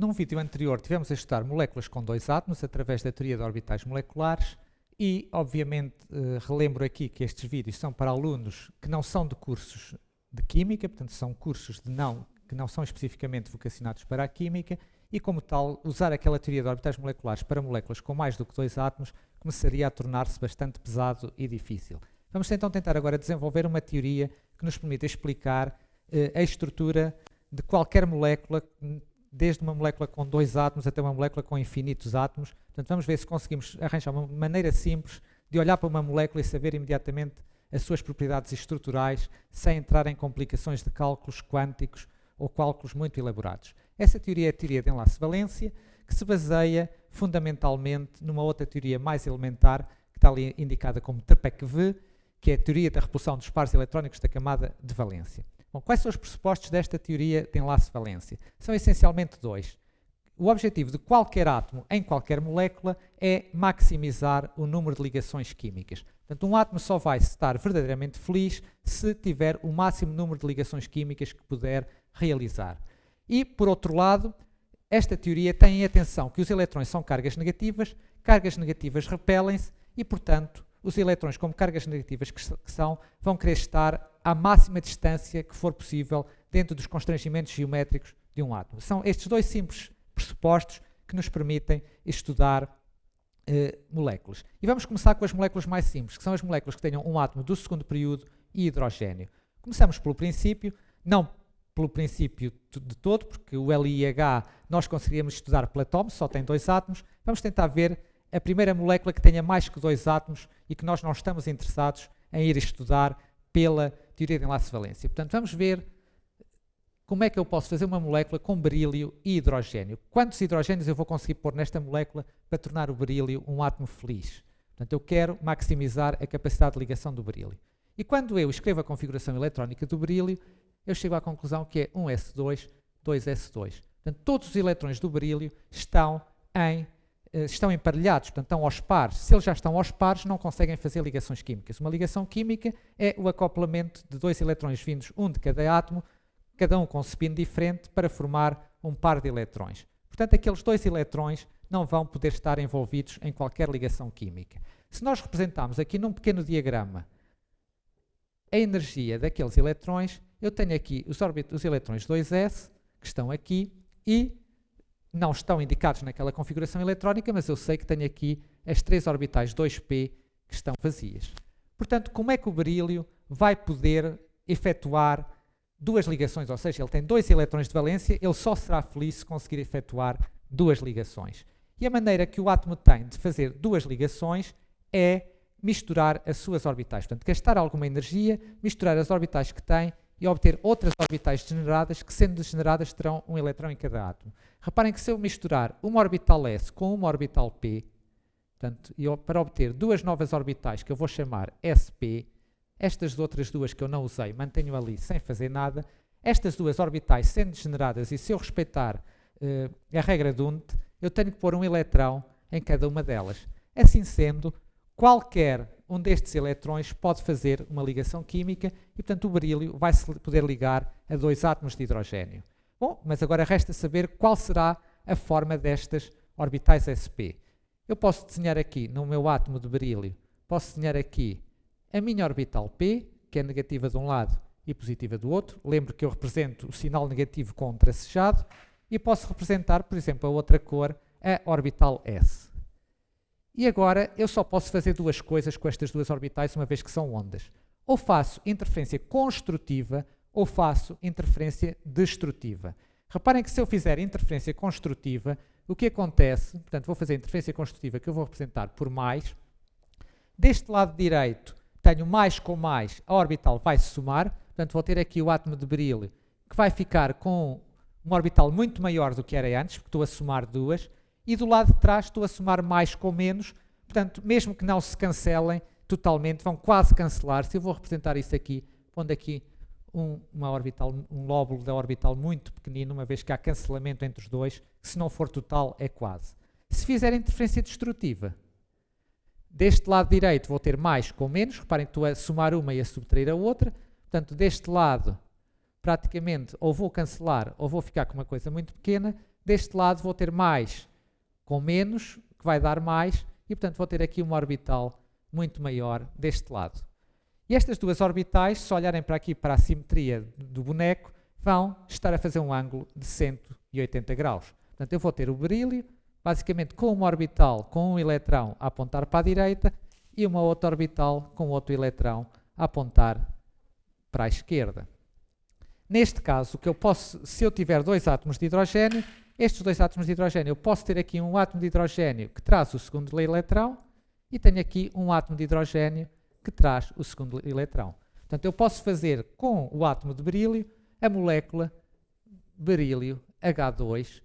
num vídeo anterior tivemos a estudar moléculas com dois átomos através da teoria de orbitais moleculares e, obviamente, relembro aqui que estes vídeos são para alunos que não são de cursos de Química, portanto são cursos que não são especificamente vocacionados para a Química e, como tal, usar aquela teoria de orbitais moleculares para moléculas com mais do que dois átomos começaria a tornar-se bastante pesado e difícil. Vamos então tentar agora desenvolver uma teoria que nos permita explicar a estrutura de qualquer molécula, desde uma molécula com dois átomos até uma molécula com infinitos átomos. Portanto, vamos ver se conseguimos arranjar uma maneira simples de olhar para uma molécula e saber imediatamente as suas propriedades estruturais, sem entrar em complicações de cálculos quânticos ou cálculos muito elaborados. Essa teoria é a teoria de enlace-valência, que se baseia fundamentalmente numa outra teoria mais elementar, que está ali indicada como TRPEC-V, que é a teoria da repulsão dos pares eletrónicos da camada de valência. Bom, quais são os pressupostos desta teoria de enlace-valência? São essencialmente dois. O objetivo de qualquer átomo em qualquer molécula é maximizar o número de ligações químicas. Portanto, um átomo só vai estar verdadeiramente feliz se tiver o máximo número de ligações químicas que puder realizar. E, por outro lado, esta teoria tem em atenção que os elétrons são cargas negativas repelem-se e, portanto, os elétrons como cargas negativas que são, vão querer estar à máxima distância que for possível dentro dos constrangimentos geométricos de um átomo. São estes dois simples pressupostos que nos permitem estudar moléculas. E vamos começar com as moléculas mais simples, que são as moléculas que tenham um átomo do segundo período e hidrogênio. Começamos pelo princípio, não pelo princípio de todo, porque o LIH nós conseguiríamos estudar pelo átomo, só tem dois átomos. Vamos tentar ver a primeira molécula que tenha mais que dois átomos e que nós não estamos interessados em ir estudar pela teoria de enlace-valência. Portanto, vamos ver como é que eu posso fazer uma molécula com berílio e hidrogênio. Quantos hidrogénios eu vou conseguir pôr nesta molécula para tornar o berílio um átomo feliz? Portanto, eu quero maximizar a capacidade de ligação do berílio. E quando eu escrevo a configuração eletrónica do berílio, eu chego à conclusão que é 1s2, 2s2. Portanto, todos os elétrons do berílio estão emparelhados, portanto, estão aos pares. Se eles já estão aos pares, não conseguem fazer ligações químicas. Uma ligação química é o acoplamento de dois elétrons vindos, um de cada átomo, cada um com spin diferente, para formar um par de elétrons. Portanto, aqueles dois elétrons não vão poder estar envolvidos em qualquer ligação química. Se nós representarmos aqui num pequeno diagrama a energia daqueles elétrons, eu tenho aqui os elétrons 2s, que estão aqui, e não estão indicados naquela configuração eletrónica, mas eu sei que tenho aqui as três orbitais 2p que estão vazias. Portanto, como é que o berílio vai poder efetuar duas ligações? Ou seja, ele tem dois elétrons de valência, ele só será feliz se conseguir efetuar duas ligações. E a maneira que o átomo tem de fazer duas ligações é misturar as suas orbitais. Portanto, gastar alguma energia, misturar as orbitais que tem e obter outras orbitais degeneradas, que, sendo degeneradas, terão um elétron em cada átomo. Reparem que se eu misturar uma orbital s com uma orbital p, portanto, para obter duas novas orbitais que eu vou chamar sp, estas outras duas que eu não usei mantenho ali sem fazer nada, estas duas orbitais sendo degeneradas, e se eu respeitar a regra de Undt, eu tenho que pôr um elétrão em cada uma delas. Assim sendo, qualquer um destes elétrons pode fazer uma ligação química e, portanto, o berílio vai se poder ligar a dois átomos de hidrogênio. Bom, mas agora resta saber qual será a forma destas orbitais sp. Eu posso desenhar aqui, no meu átomo de berílio, posso desenhar aqui a minha orbital p, que é negativa de um lado e positiva do outro. Lembro que eu represento o sinal negativo com um tracejado e posso representar, por exemplo, a outra cor, a orbital s. E agora eu só posso fazer duas coisas com estas duas orbitais, uma vez que são ondas. Ou faço interferência construtiva ou faço interferência destrutiva. Reparem que se eu fizer interferência construtiva, o que acontece, portanto vou fazer interferência construtiva que eu vou representar por mais, deste lado direito tenho mais com mais, a orbital vai se somar, portanto vou ter aqui o átomo de berílio que vai ficar com uma orbital muito maior do que era antes, porque estou a somar duas, e do lado de trás estou a somar mais com menos, portanto, mesmo que não se cancelem totalmente, vão quase cancelar-se. Eu vou representar isso aqui, pondo aqui uma orbital, um lóbulo da orbital muito pequenino, uma vez que há cancelamento entre os dois, que se não for total é quase. Se fizer interferência destrutiva, deste lado direito vou ter mais com menos, reparem que estou a somar uma e a subtrair a outra, portanto, deste lado, praticamente, ou vou cancelar ou vou ficar com uma coisa muito pequena. deste lado vou ter mais com menos, que vai dar mais, e portanto vou ter aqui uma orbital muito maior deste lado. E estas duas orbitais, se olharem para aqui para a simetria do boneco, vão estar a fazer um ângulo de 180 graus. Portanto, eu vou ter o berílio, basicamente com uma orbital com um eletrão a apontar para a direita e uma outra orbital com outro eletrão a apontar para a esquerda. Neste caso, o que eu posso, se eu tiver dois átomos de hidrogênio, estes dois átomos de hidrogênio, eu posso ter aqui um átomo de hidrogênio que traz o segundo eletrão e tenho aqui um átomo de hidrogênio que traz o segundo eletrão. Portanto, eu posso fazer com o átomo de berílio a molécula berílio H2,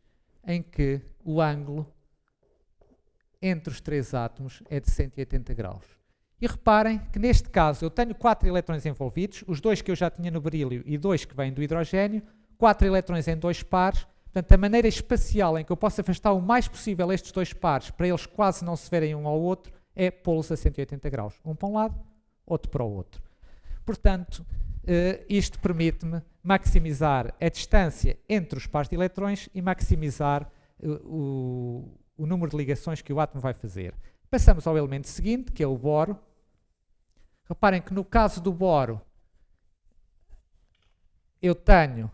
em que o ângulo entre os três átomos é de 180 graus. E reparem que neste caso eu tenho 4 eletrões envolvidos, os dois que eu já tinha no berílio e 2 que vêm do hidrogênio, 4 eletrões em 2 pares. Portanto, a maneira espacial em que eu posso afastar o mais possível estes 2 pares para eles quase não se verem um ao outro é pô-los a 180 graus. Um para um lado, outro para o outro. Portanto, isto permite-me maximizar a distância entre os pares de eletrões e maximizar o número de ligações que o átomo vai fazer. Passamos ao elemento seguinte, que é o boro. Reparem que no caso do boro, eu tenho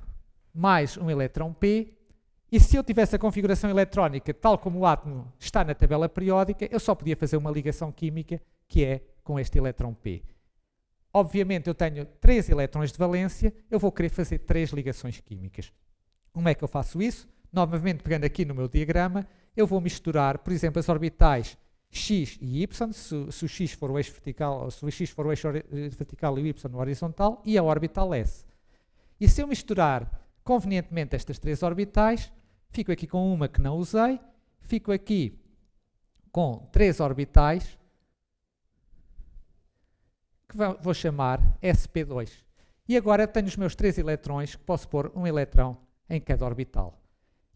mais um elétrão P, e se eu tivesse a configuração eletrónica tal como o átomo está na tabela periódica, eu só podia fazer uma ligação química, que é com este elétrão P. Obviamente eu tenho 3 elétrons de valência, eu vou querer fazer 3 ligações químicas. Como é que eu faço isso? Novamente, pegando aqui no meu diagrama, eu vou misturar, por exemplo, as orbitais x e y, se o x for o eixo vertical, ou se o x for o eixo vertical e o y o horizontal, e a orbital s. E se eu misturar convenientemente estas 3 orbitais, fico aqui com uma que não usei, fico aqui com 3 orbitais, que vou chamar sp2. E agora tenho os meus 3 eletrões, que posso pôr um eletrão em cada orbital.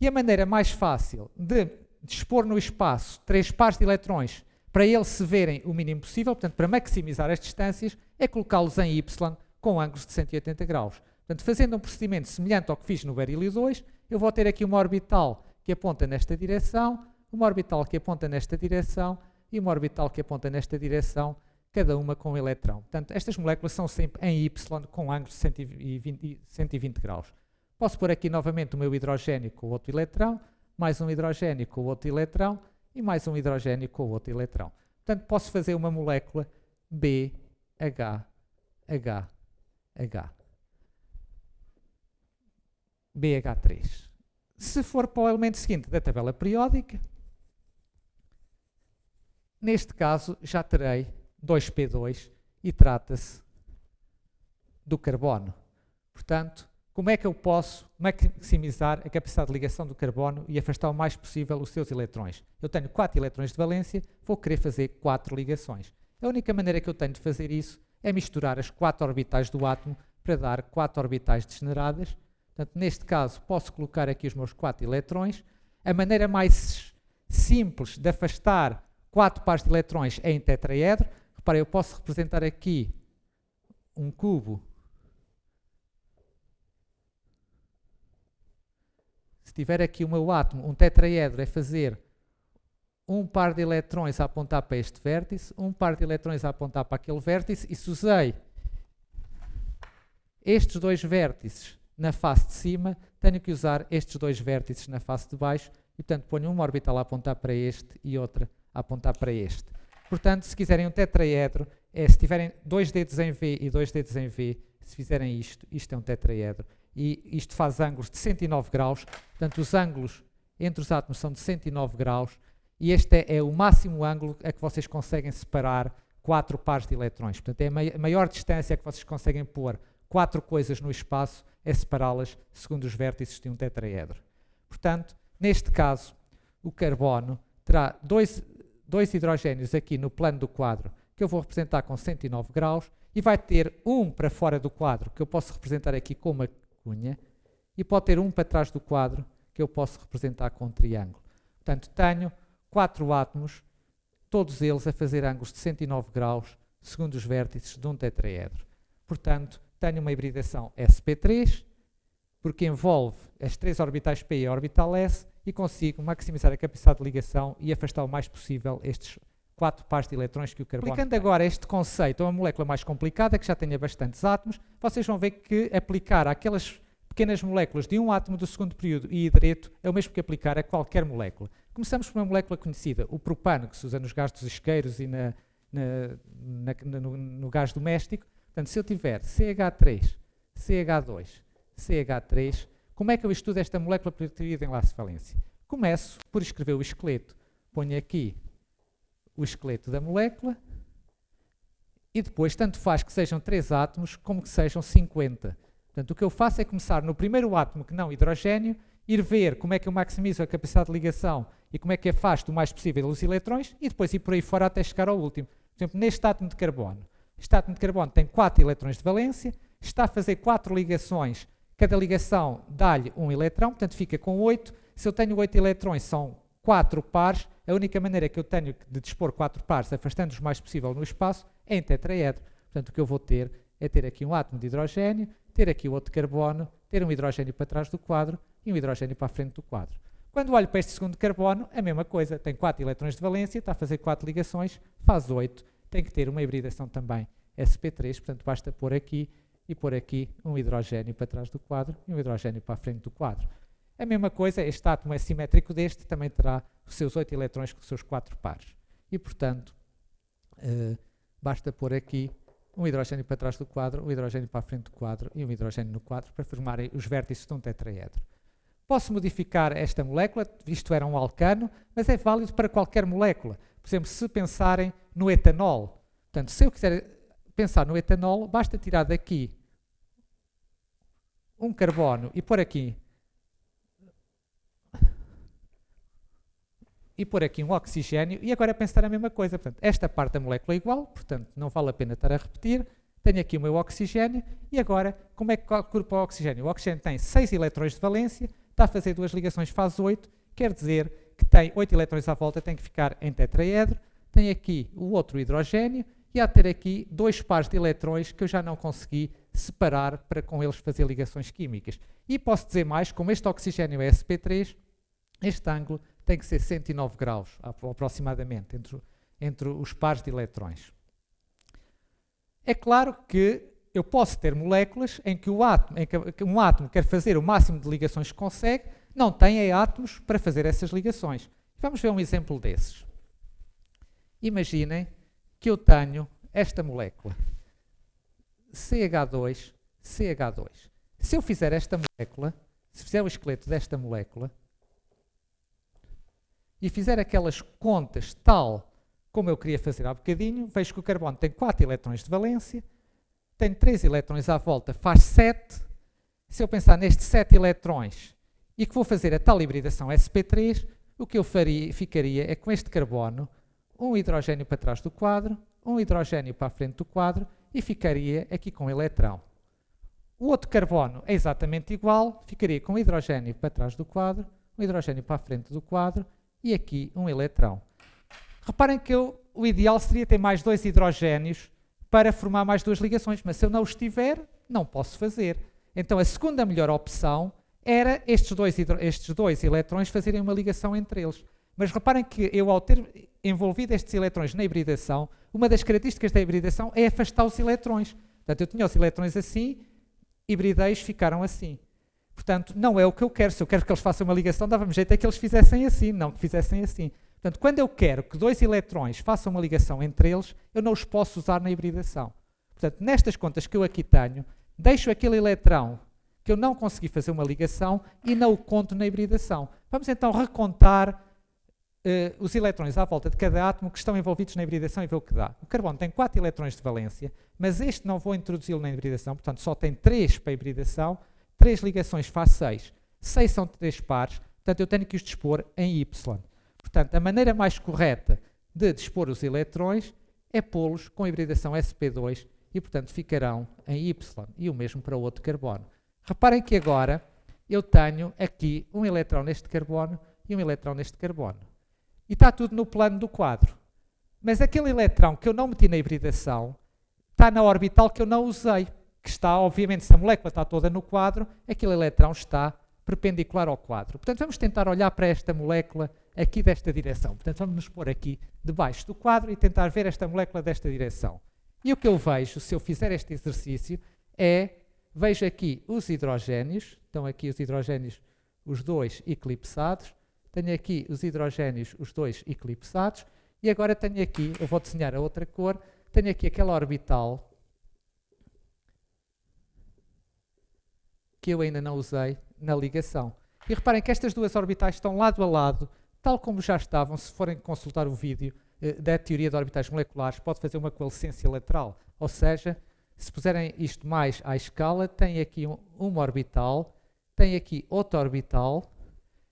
E a maneira mais fácil de dispor no espaço 3 pares de eletrões para eles se verem o mínimo possível, portanto, para maximizar as distâncias, é colocá-los em Y com ângulos de 180 graus. Portanto, fazendo um procedimento semelhante ao que fiz no berílio 2, eu vou ter aqui uma orbital que aponta nesta direção, uma orbital que aponta nesta direção e uma orbital que aponta nesta direção, cada uma com um eletrão. Portanto, estas moléculas são sempre em Y com ângulos de 120 graus. Posso pôr aqui novamente o meu hidrogênio com o outro eletrão, mais um hidrogênio com o outro eletrão e mais um hidrogênio com o outro eletrão. Portanto, posso fazer uma molécula BH. BH3. Se for para o elemento seguinte da tabela periódica, neste caso já terei 2p2 e trata-se do carbono. Portanto, como é que eu posso maximizar a capacidade de ligação do carbono e afastar o mais possível os seus eletrões? Eu tenho 4 eletrões de valência, vou querer fazer 4 ligações. A única maneira que eu tenho de fazer isso é misturar as 4 orbitais do átomo para dar 4 orbitais degeneradas. Portanto, neste caso, posso colocar aqui os meus 4 eletrões. A maneira mais simples de afastar 4 pares de eletrões é em tetraedro. Reparem, eu posso representar aqui um cubo. Se tiver aqui o meu átomo, um tetraedro é fazer um par de eletrões a apontar para este vértice, um par de eletrões a apontar para aquele vértice, e se usei estes 2 vértices na face de cima, tenho que usar estes 2 vértices na face de baixo, e portanto ponho uma orbital a apontar para este e outra a apontar para este. Portanto, se quiserem um tetraedro, se tiverem 2 dedos em V e 2 dedos em V, se fizerem isto, isto é um tetraedro. E isto faz ângulos de 109 graus, portanto os ângulos entre os átomos são de 109 graus, e este é o máximo ângulo a que vocês conseguem separar 4 pares de eletrões. Portanto, é a maior distância que vocês conseguem pôr 4 coisas no espaço, é separá-las segundo os vértices de um tetraedro. Portanto, neste caso, o carbono terá dois hidrogénios aqui no plano do quadro, que eu vou representar com 109 graus, e vai ter um para fora do quadro, que eu posso representar aqui com uma cunha, e pode ter um para trás do quadro, que eu posso representar com um triângulo. Portanto, tenho 4 átomos, todos eles a fazer ângulos de 109 graus, segundo os vértices de um tetraedro. Portanto, tenho uma hibridação sp3, porque envolve as 3 orbitais p e a orbital s, e consigo maximizar a capacidade de ligação e afastar o mais possível estes 4 pares de eletrões que o carbono tem. Aplicando agora este conceito a uma molécula mais complicada, que já tenha bastantes átomos, vocês vão ver que aplicar àquelas pequenas moléculas de um átomo do segundo período e hidreto é o mesmo que aplicar a qualquer molécula. Começamos por uma molécula conhecida, o propano, que se usa nos gás dos isqueiros e no gás doméstico. Portanto, se eu tiver CH3, CH2, CH3, como é que eu estudo esta molécula preterida em laço de valência? Começo por escrever o esqueleto. Ponho aqui o esqueleto da molécula e depois tanto faz que sejam 3 átomos como que sejam 50. Portanto, o que eu faço é começar no primeiro átomo que não hidrogênio, ir ver como é que eu maximizo a capacidade de ligação e como é que afasto o mais possível os eletrões e depois ir por aí fora até chegar ao último. Por exemplo, neste átomo de carbono. Este átomo de carbono tem 4 eletrões de valência, está a fazer 4 ligações, cada ligação dá-lhe um eletrão, portanto fica com 8. Se eu tenho 8 eletrões, são 4 pares. A única maneira que eu tenho de dispor 4 pares, afastando-os o mais possível no espaço, é em tetraedro. Portanto, o que eu vou ter é ter aqui um átomo de hidrogênio, ter aqui o outro de carbono, ter um hidrogênio para trás do quadro e um hidrogênio para a frente do quadro. Quando olho para este segundo carbono, a mesma coisa. Tem 4 eletrões de valência, está a fazer 4 ligações, faz 8. Tem que ter uma hibridação também sp3, portanto, basta pôr aqui e pôr aqui um hidrogênio para trás do quadro e um hidrogênio para a frente do quadro. A mesma coisa, este átomo é simétrico deste, também terá os seus 8 eletrões com os seus 4 pares. E, portanto, basta pôr aqui um hidrogênio para trás do quadro, um hidrogênio para a frente do quadro e um hidrogênio no quadro para formarem os vértices de um tetraedro. Posso modificar esta molécula, isto era um alcano, mas é válido para qualquer molécula. Por exemplo, se pensarem no etanol. Portanto, se eu quiser pensar no etanol, basta tirar daqui um carbono e pôr aqui um oxigênio e agora pensar a mesma coisa. Portanto, esta parte da molécula é igual, portanto, não vale a pena estar a repetir. Tenho aqui o meu oxigênio e agora, como é que calculo para o oxigênio? O oxigênio tem 6 eletrões de valência, está a fazer 2 ligações, faz 8, quer dizer que tem 8 eletrões à volta, tem que ficar em tetraedro. Tem aqui o outro hidrogênio e há de ter aqui 2 pares de eletrões que eu já não consegui separar para com eles fazer ligações químicas. E posso dizer mais, como este oxigênio é sp3, este ângulo tem que ser 109 graus, aproximadamente, entre os pares de eletrões. É claro que eu posso ter moléculas em que um átomo quer fazer o máximo de ligações que consegue, não tem átomos para fazer essas ligações. Vamos ver um exemplo desses. Imaginem que eu tenho esta molécula, CH2, CH2. Se eu fizer esta molécula, se fizer o esqueleto desta molécula, e fizer aquelas contas tal como eu queria fazer há bocadinho, vejo que o carbono tem 4 eletrões de valência, tem 3 eletrões à volta, faz 7. Se eu pensar nestes 7 eletrões e que vou fazer a tal hibridação sp3, o que eu ficaria é com este carbono, um hidrogênio para trás do quadro, um hidrogênio para a frente do quadro e ficaria aqui com um eletrão. O outro carbono é exatamente igual, ficaria com um hidrogênio para trás do quadro, um hidrogênio para a frente do quadro e aqui um eletrão. Reparem que o ideal seria ter mais 2 hidrogénios para formar mais 2 ligações, mas se eu não os tiver, não posso fazer. Então a segunda melhor opção era estes dois eletrões fazerem uma ligação entre eles. Mas reparem que eu, ao ter envolvido estes eletrões na hibridação, uma das características da hibridação é afastar os eletrões. Portanto, eu tinha os eletrões assim, hibridei-os, ficaram assim. Portanto, não é o que eu quero. Se eu quero que eles façam uma ligação, dava-me jeito a que eles fizessem assim, não que fizessem assim. Portanto, quando eu quero que 2 eletrões façam uma ligação entre eles, eu não os posso usar na hibridação. Portanto, nestas contas que eu aqui tenho, deixo aquele eletrão que eu não consegui fazer uma ligação e não o conto na hibridação. Vamos então recontar os eletrões à volta de cada átomo que estão envolvidos na hibridação e ver o que dá. O carbono tem 4 eletrões de valência, mas este não vou introduzi-lo na hibridação, portanto só tem 3 para a hibridação, 3 ligações faz 6. 6 são 3 pares, portanto eu tenho que os dispor em Y. Portanto, a maneira mais correta de dispor os eletrões é pô-los com hibridação sp2 e, portanto, ficarão em Y. E o mesmo para o outro carbono. Reparem que agora eu tenho aqui um eletrão neste carbono e um eletrão neste carbono. E está tudo no plano do quadro. Mas aquele eletrão que eu não meti na hibridação está na orbital que eu não usei. Que está, obviamente, se a molécula está toda no quadro, aquele eletrão está perpendicular ao quadro. Portanto, vamos tentar olhar para esta molécula aqui desta direção. Portanto, vamos nos pôr aqui debaixo do quadro e tentar ver esta molécula desta direção. E o que eu vejo, se eu fizer este exercício, vejo aqui os hidrogénios, estão aqui os hidrogénios, os dois eclipsados, tenho aqui os hidrogénios, os dois eclipsados, e agora tenho aqui, eu vou desenhar a outra cor, tenho aqui aquela orbital que eu ainda não usei na ligação. E reparem que estas duas orbitais estão lado a lado, tal como já estavam, se forem consultar o vídeo da teoria de orbitais moleculares, pode fazer uma coalescência lateral. Ou seja, se puserem isto mais à escala, tem aqui uma orbital, tem aqui outra orbital,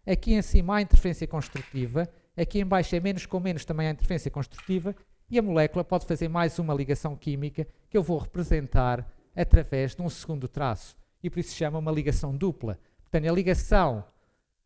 aqui em cima há interferência construtiva, aqui em baixo é menos com menos também há interferência construtiva, e a molécula pode fazer mais uma ligação química que eu vou representar através de um segundo traço. E por isso se chama uma ligação dupla. Tenho a ligação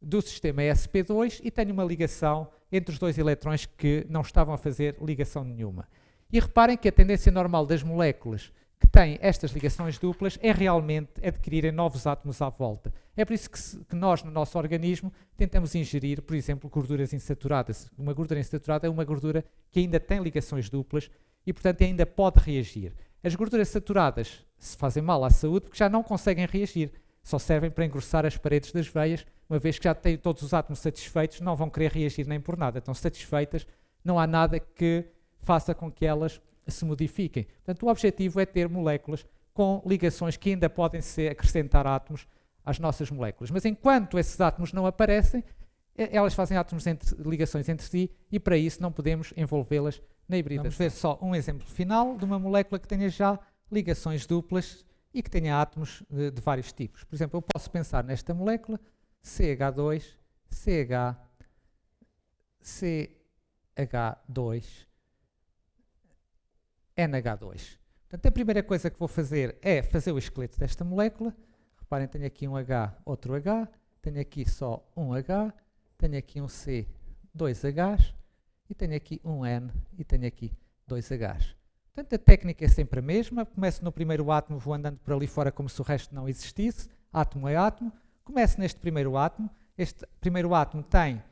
do sistema sp2 e tenho uma ligação entre os dois elétrons que não estavam a fazer ligação nenhuma. E reparem que a tendência normal das moléculas que têm estas ligações duplas é realmente adquirirem novos átomos à volta. É por isso que nós, no nosso organismo, tentamos ingerir, por exemplo, gorduras insaturadas. Uma gordura insaturada é uma gordura que ainda tem ligações duplas e, portanto, ainda pode reagir. As gorduras saturadas se fazem mal à saúde porque já não conseguem reagir. Só servem para engrossar as paredes das veias, uma vez que já têm todos os átomos satisfeitos, não vão querer reagir nem por nada. Estão satisfeitas, não há nada que faça com que elas se modifiquem. Portanto, o objetivo é ter moléculas com ligações que ainda podem acrescentar átomos às nossas moléculas. Mas enquanto esses átomos não aparecem, elas fazem ligações entre si e para isso não podemos envolvê-las na hibridação. Vamos ver só um exemplo final de uma molécula que tenha já ligações duplas e que tenha átomos de vários tipos. Por exemplo, eu posso pensar nesta molécula CH2, CH, CH2, NH2. Portanto, a primeira coisa que vou fazer é fazer o esqueleto desta molécula. Reparem, tenho aqui um H, outro H, tenho aqui só um H, tenho aqui um C, dois Hs, e tenho aqui um N, e tenho aqui dois Hs. Portanto, a técnica é sempre a mesma. Começo no primeiro átomo, vou andando por ali fora como se o resto não existisse. Átomo é átomo. Começo neste primeiro átomo. Este primeiro átomo tem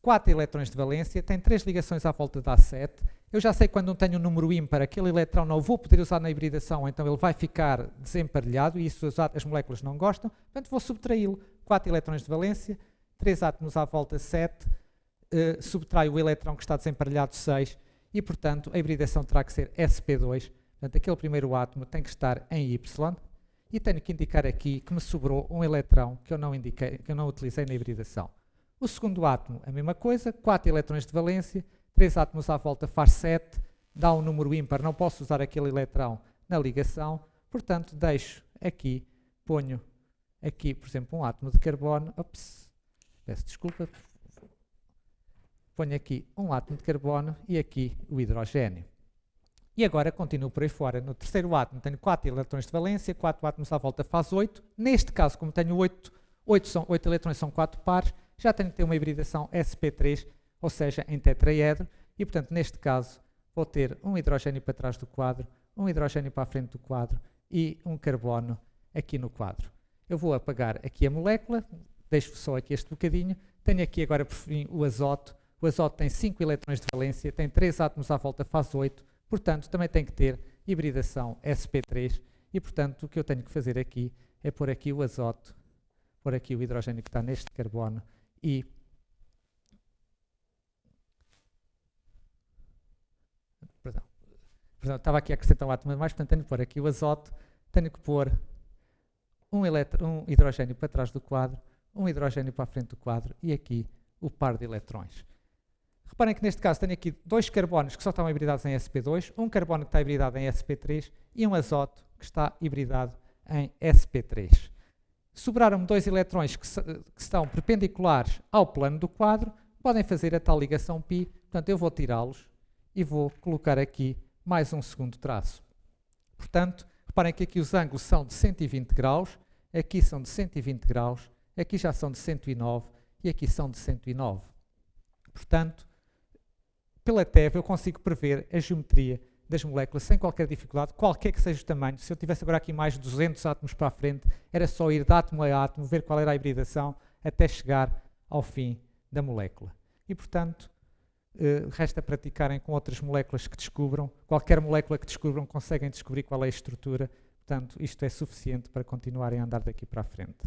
4 elétrons de valência, tem 3 ligações à volta da A7. Eu já sei quando não tenho um número ímpar, aquele elétron não o vou poder usar na hibridação, então ele vai ficar desemparelhado e isso as moléculas não gostam. Portanto, vou subtraí-lo. 4 elétrons de valência, 3 átomos à volta 7, subtraio o elétron que está desemparelhado 6 e, portanto, a hibridação terá que ser sp2. Portanto, aquele primeiro átomo tem que estar em Y e tenho que indicar aqui que me sobrou um elétron que eu não utilizei na hibridação. O segundo átomo, a mesma coisa, 4 elétrons de valência, 3 átomos à volta faz 7, dá um número ímpar, não posso usar aquele elétron na ligação, portanto, deixo aqui, ponho aqui, por exemplo, um átomo de carbono, peço desculpa, ponho aqui um átomo de carbono e aqui o hidrogênio. E agora continuo por aí fora. No terceiro átomo tenho 4 elétrons de valência, 4 átomos à volta faz 8. Neste caso, como tenho 8 elétrons são 4 pares, já tenho que ter uma hibridação sp3, ou seja, em tetraedro, e portanto, neste caso, vou ter um hidrogênio para trás do quadro, um hidrogênio para a frente do quadro e um carbono aqui no quadro. Eu vou apagar aqui a molécula, deixo só aqui este bocadinho, tenho aqui agora por fim o azoto tem 5 elétrons de valência, tem 3 átomos à volta, faz 8, portanto, também tem que ter hibridação sp3, e portanto, o que eu tenho que fazer aqui é pôr aqui o azoto, pôr aqui o hidrogênio que está neste carbono e estava aqui a acrescentar um átomo a mais, portanto tenho que pôr aqui o azoto, tenho que pôr um hidrogênio para trás do quadro, um hidrogênio para a frente do quadro e aqui o par de eletrões. Reparem que neste caso tenho aqui 2 carbonos que só estão hibridados em sp2, um carbono que está hibridado em sp3 e um azoto que está hibridado em sp3. Sobraram-me 2 elétrons que estão perpendiculares ao plano do quadro, podem fazer a tal ligação π, portanto eu vou tirá-los e vou colocar aqui mais um segundo traço. Portanto, reparem que aqui os ângulos são de 120 graus, aqui são de 120 graus, aqui já são de 109 e aqui são de 109. Portanto, pela TeV eu consigo prever a geometria das moléculas sem qualquer dificuldade, qualquer que seja o tamanho. Se eu tivesse agora aqui mais 200 átomos para a frente, era só ir de átomo a átomo, ver qual era a hibridação, até chegar ao fim da molécula. E, portanto, resta praticarem com outras moléculas que descubram. Qualquer molécula que descubram, conseguem descobrir qual é a estrutura. Portanto, isto é suficiente para continuarem a andar daqui para a frente.